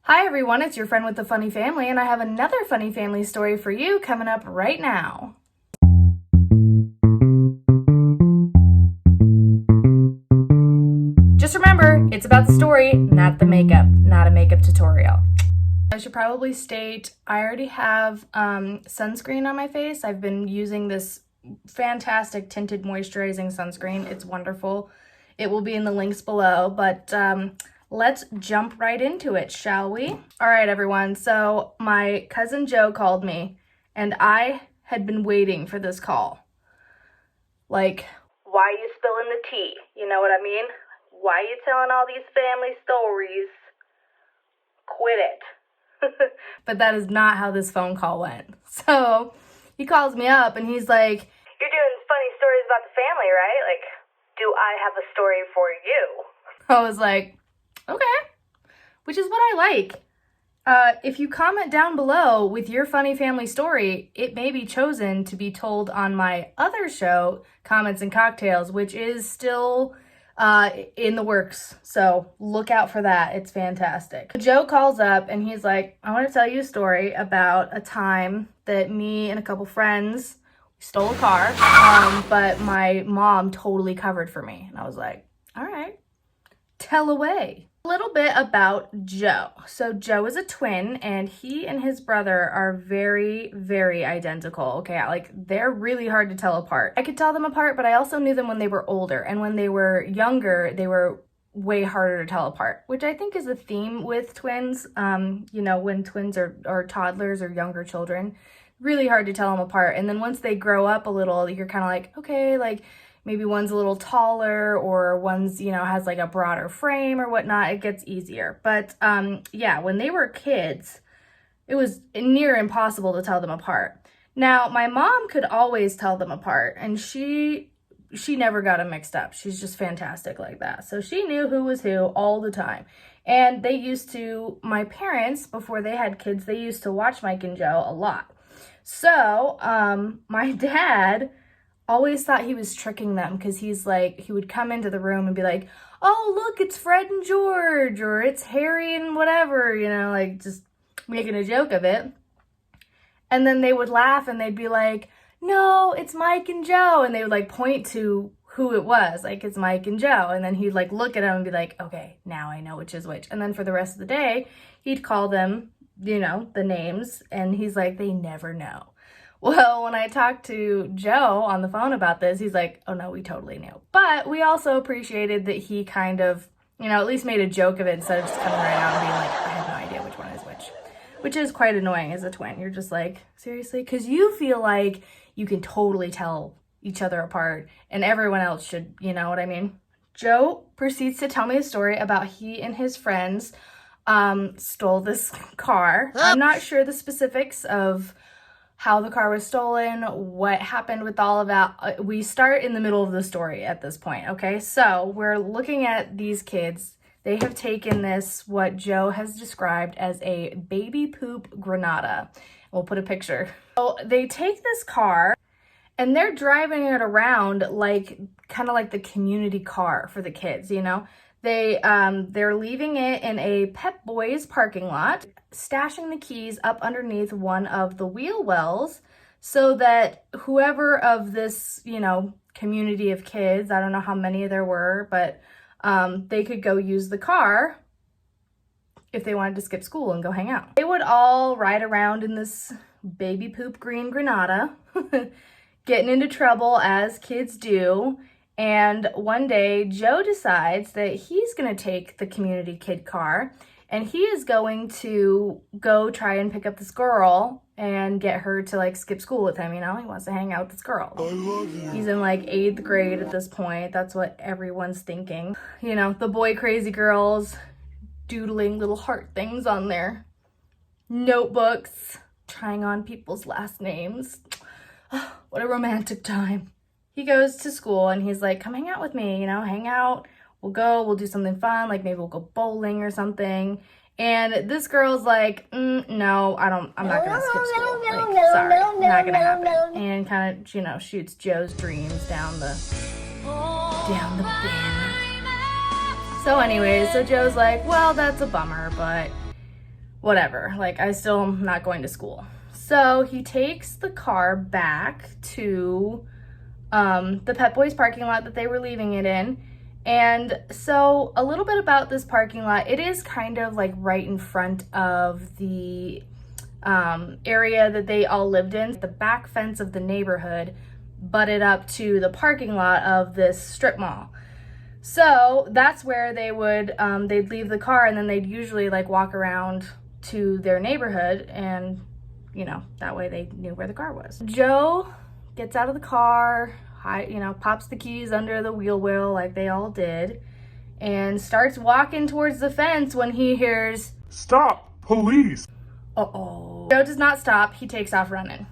Hi everyone, it's your friend with the funny family, and I have another funny family story for you coming up right now. Just remember, it's about the story, not the makeup, not a makeup tutorial. I should probably state, I already have sunscreen on my face. I've been using this fantastic tinted moisturizing sunscreen. It's wonderful. It will be in the links below, but let's jump right into it, shall we? All right, everyone. So my cousin Joe called me, and I had been waiting for this call. Like, why you spilling the tea? You know what I mean? Why you telling all these family stories? Quit it. But that is not how this phone call went. So he calls me up, and he's like, "You're doing funny stories about the family, right? Like, do I have a story for you?" I was like, okay, which is what I like. If you comment down below with your funny family story, it may be chosen to be told on my other show, Comments and Cocktails, which is still in the works. So look out for that. It's fantastic. Joe calls up and he's like, "I want to tell you a story about a time that me and a couple friends stole a car, but my mom totally covered for me." And I was like, all right, tell away. A little bit about Joe. So Joe is a twin, and he and his brother are very, very identical. Okay, like they're really hard to tell apart. I could tell them apart, but I also knew them when they were older, and when they were younger, they were way harder to tell apart, which I think is a theme with twins. You know, when twins are toddlers or younger children, really hard to tell them apart. And then once they grow up a little, you're kind of like, okay, like maybe one's a little taller or one's, you know, has like a broader frame or whatnot. It gets easier. But yeah, when they were kids, it was near impossible to tell them apart. Now, my mom could always tell them apart, and she never got them mixed up. She's just fantastic like that. So she knew who was who all the time. And they used to, my parents, before they had kids, they used to watch Mike and Joe a lot. So my dad always thought he was tricking them, because he's like, he would come into the room and be like, "Oh, look, it's Fred and George," or "It's Harry and whatever," you know, like just making a joke of it. And then they would laugh and they'd be like, "No, it's Mike and Joe." And they would like point to who it was, like, "It's Mike and Joe." And then he'd like look at them and be like, "Okay, now I know which is which." And then for the rest of the day, he'd call them, you know, the names, and he's like, "They never know." Well, when I talked to Joe on the phone about this, he's like, "Oh no, we totally knew." But we also appreciated that he kind of, you know, at least made a joke of it instead of just coming right out and being like, "I have no idea which one is which is quite annoying as a twin. You're just like, seriously? Because you feel like you can totally tell each other apart, and everyone else should, you know what I mean? Joe proceeds to tell me a story about he and his friends stole this car. I'm not sure the specifics of how the car was stolen, what happened with all of that. We start in the middle of the story at this point, okay? So we're looking at these kids. They have taken this, what Joe has described as a baby poop Grenada. We'll put a picture. So they take this car, and they're driving it around like, kind of like the community car for the kids, you know? They're leaving it in a Pep Boys parking lot, stashing the keys up underneath one of the wheel wells so that whoever of this, you know, community of kids, I don't know how many there were, but they could go use the car if they wanted to skip school and go hang out. They would all ride around in this baby poop green Grenada, getting into trouble as kids do. And one day, Joe decides that he's going to take the community kid car, and he is going to go try and pick up this girl and get her to like skip school with him. You know, he wants to hang out with this girl. He's in like 8th grade at this point. That's what everyone's thinking. You know, the boy crazy girls doodling little heart things on their notebooks, trying on people's last names. What a romantic time. He goes to school and he's like, "Come hang out with me, you know, hang out. We'll do something fun, like maybe we'll go bowling or something." And this girl's like, "No, I'm not gonna skip school. Like, sorry, not gonna happen." And kind of, you know, shoots Joe's dreams down the bin. So anyways, so Joe's like, "Well, that's a bummer, but whatever, like I still am not going to school. So he takes the car back to the Pep Boys parking lot that they were leaving it in. And so a little bit about this parking lot, it is kind of like right in front of the area that they all lived in. The back fence of the neighborhood butted up to the parking lot of this strip mall. So that's where they would, they'd leave the car and then they'd usually like walk around to their neighborhood, and you know, that way they knew where the car was. Joe gets out of the car, pops the keys under the wheel well like they all did, and starts walking towards the fence when he hears, "Stop, police!" Uh-oh. Joe does not stop. He takes off running.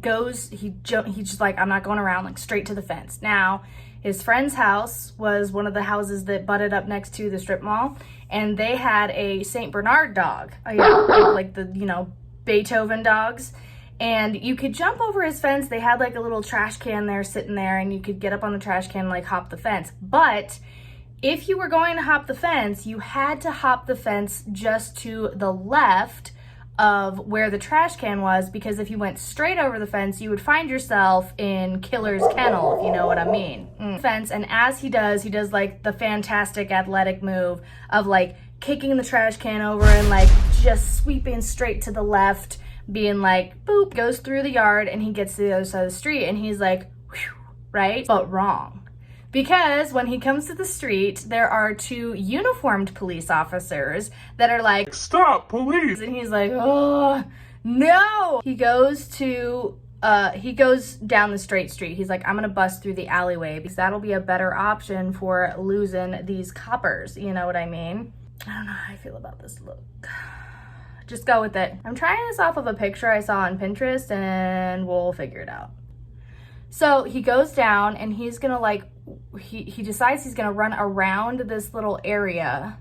He's just like, I'm not going around, like straight to the fence. Now, his friend's house was one of the houses that butted up next to the strip mall, and they had a Saint Bernard dog, like the, Beethoven dogs. And you could jump over his fence. They had like a little trash can there sitting there, and you could get up on the trash can and like hop the fence. But if you were going to hop the fence, you had to hop the fence just to the left of where the trash can was, because if you went straight over the fence, you would find yourself in Killer's Kennel, if you know what I mean. Fence, and as he does like the fantastic athletic move of like kicking the trash can over and like just sweeping straight to the left, being like, boop, goes through the yard, and he gets to the other side of the street, and he's like, whew, right? But wrong. Because when he comes to the street, there are two uniformed police officers that are like, "Stop, police!" And he's like, "Oh, no!" He goes down the straight street. He's like, "I'm gonna bust through the alleyway because that'll be a better option for losing these coppers." You know what I mean? I don't know how I feel about this look. Just go with it. I'm trying this off of a picture I saw on Pinterest, and we'll figure it out. So he goes down, and he's gonna like, he decides he's gonna run around this little area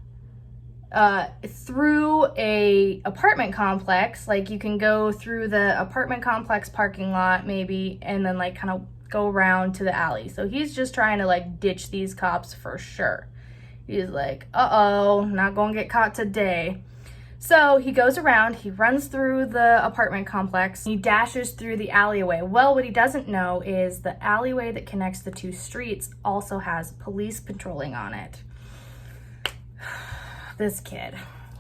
through a apartment complex. Like you can go through the apartment complex parking lot maybe, and then like kind of go around to the alley. So he's just trying to like ditch these cops for sure. He's like, uh-oh, not gonna get caught today. So he goes around, he runs through the apartment complex, he dashes through the alleyway. Well, what he doesn't know is the alleyway that connects the two streets also has police patrolling on it. This kid,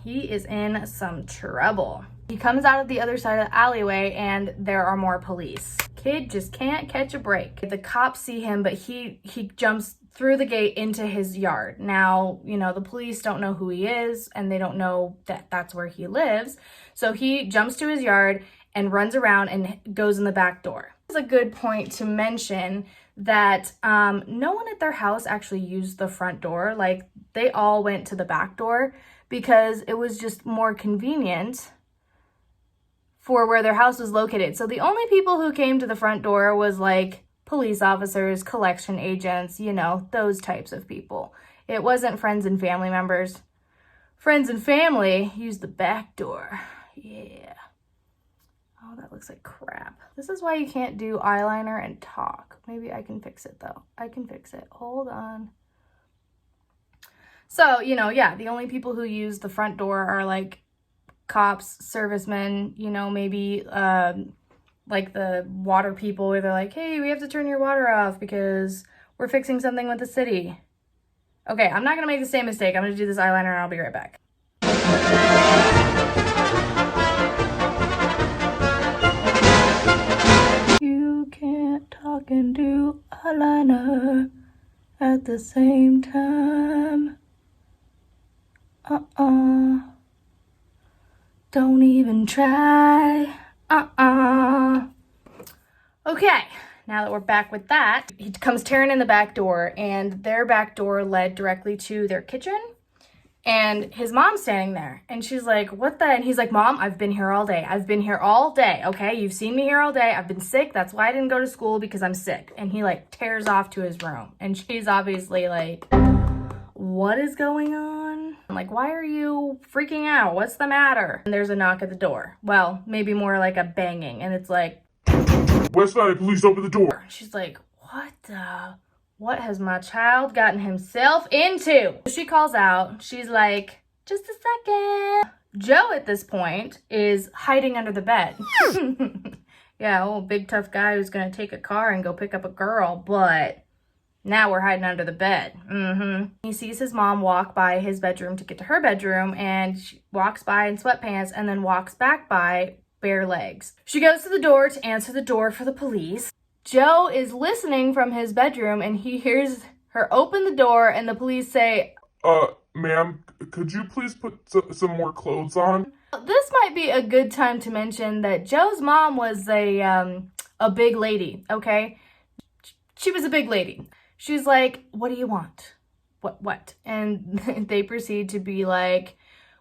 he is in some trouble. He comes out of the other side of the alleyway, and there are more police. Kid just can't catch a break. The cops see him, but he jumps through the gate into his yard. Now, the police don't know who he is, and they don't know that that's where he lives. So he jumps to his yard and runs around and goes in the back door. It's a good point to mention that no one at their house actually used the front door. Like, they all went to the back door because it was just more convenient for where their house was located. So the only people who came to the front door was like police officers, collection agents, those types of people. It wasn't friends and family members. Friends and family used the back door. Yeah. Oh, that looks like crap. This is why you can't do eyeliner and talk. Maybe I can fix it though. I can fix it. Hold on. So, yeah, the only people who use the front door are like cops, servicemen, maybe like the water people, where they're like, "Hey, we have to turn your water off because we're fixing something with the city." Okay, I'm not gonna make the same mistake. I'm gonna do this eyeliner and I'll be right back. You can't talk and do eyeliner at the same time. Don't even try. Okay, now that we're back with that, he comes tearing in the back door, and their back door led directly to their kitchen, and his mom's standing there, and she's like, "What the?" And he's like, "Mom, I've been here all day. I've been here all day, okay? You've seen me here all day. I've been sick. That's why I didn't go to school, because I'm sick." And he like tears off to his room, and she's obviously like, "What is going on? Like, why are you freaking out? What's the matter?" And there's a knock at the door. Well, maybe more like a banging, and it's like, "Westside Police, open the door." She's like, what has my child gotten himself into? She calls out. She's like, "Just a second." Joe at this point is hiding under the bed. Yeah, old big tough guy who's gonna take a car and go pick up a girl, but now we're hiding under the bed. He sees his mom walk by his bedroom to get to her bedroom, and she walks by in sweatpants and then walks back by bare legs. She goes to the door to answer the door for the police. Joe is listening from his bedroom, and he hears her open the door, and the police say, Ma'am, could you please put some more clothes on? This might be a good time to mention that Joe's mom was a big lady, okay? She was a big lady. She's like, what do you want? What? And they proceed to be like,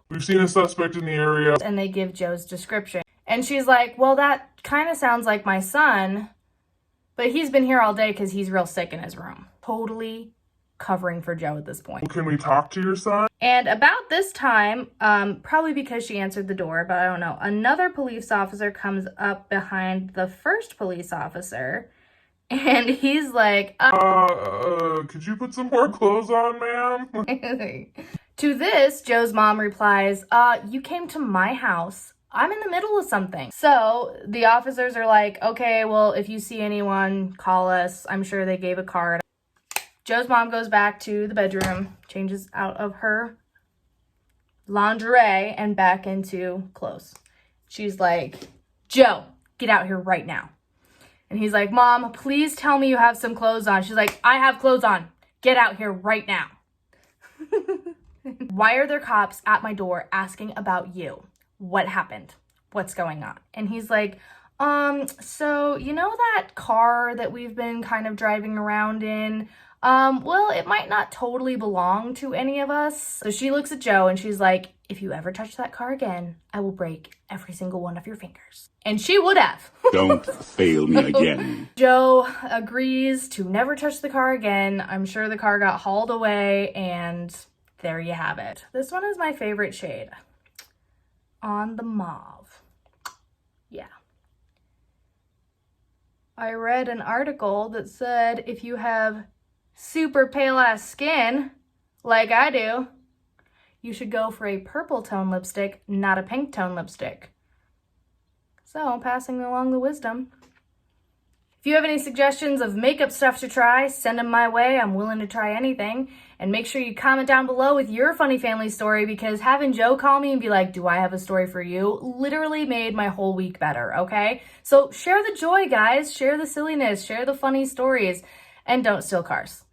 we've seen a suspect in the area. And they give Joe's description. And she's like, well, that kind of sounds like my son, but he's been here all day because he's real sick in his room. Totally covering for Joe at this point. Can we talk to your son? And about this time, probably because she answered the door, but I don't know, another police officer comes up behind the first police officer, and he's like, could you put some more clothes on, ma'am? To this, Joe's mom replies, you came to my house. I'm in the middle of something. So the officers are like, okay, well, if you see anyone, call us. I'm sure they gave a card. Joe's mom goes back to the bedroom, changes out of her lingerie and back into clothes. She's like, Joe, get out here right now. And he's like, Mom, please tell me you have some clothes on. She's like, I have clothes on. Get out here right now. Why are there cops at my door asking about you? What happened? What's going on? And he's like, so you know that car that we've been kind of driving around in? Well, it might not totally belong to any of us. So she looks at Joe and she's like, if you ever touch that car again, I will break every single one of your fingers. And she would have. Don't fail me again. Joe agrees to never touch the car again. I'm sure the car got hauled away, and there you have it. This one is my favorite shade. On the mauve. Yeah. I read an article that said if you have super pale ass skin, like I do, you should go for a purple tone lipstick, not a pink tone lipstick. So, passing along the wisdom. If you have any suggestions of makeup stuff to try, send them my way. I'm willing to try anything. And make sure you comment down below with your funny family story, because having Joe call me and be like, do I have a story for you, literally made my whole week better, okay? So share the joy, guys. Share the silliness. Share the funny stories. And don't steal cars.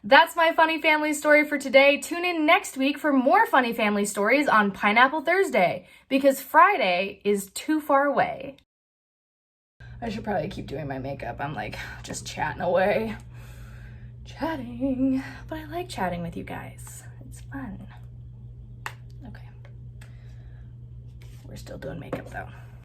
That's my funny family story for today. Tune in next week for more funny family stories on Pineapple Thursday, because Friday is too far away. I should probably keep doing my makeup. I'm like just chatting away. Chatting. But I like chatting with you guys. It's fun. Okay. We're still doing makeup though.